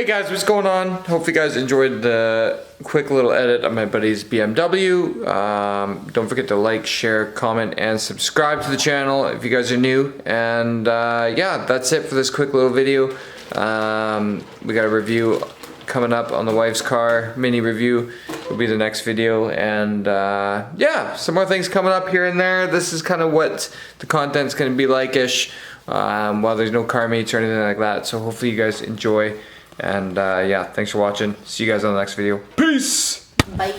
Hey guys, what's going on? Hopefully you guys enjoyed the quick little edit of my buddy's BMW. Don't forget to like, share, comment, and subscribe to the channel if you guys are new. And yeah, that's it for this quick little video. We got a review coming up on the wife's car. Mini review will be the next video. And yeah, some more things coming up here and there. This is kind of what the content's going to be like-ish. While there's no car meets or anything like that. So hopefully you guys enjoy. And yeah, thanks for watching. See you guys on the next video. Peace! Bye.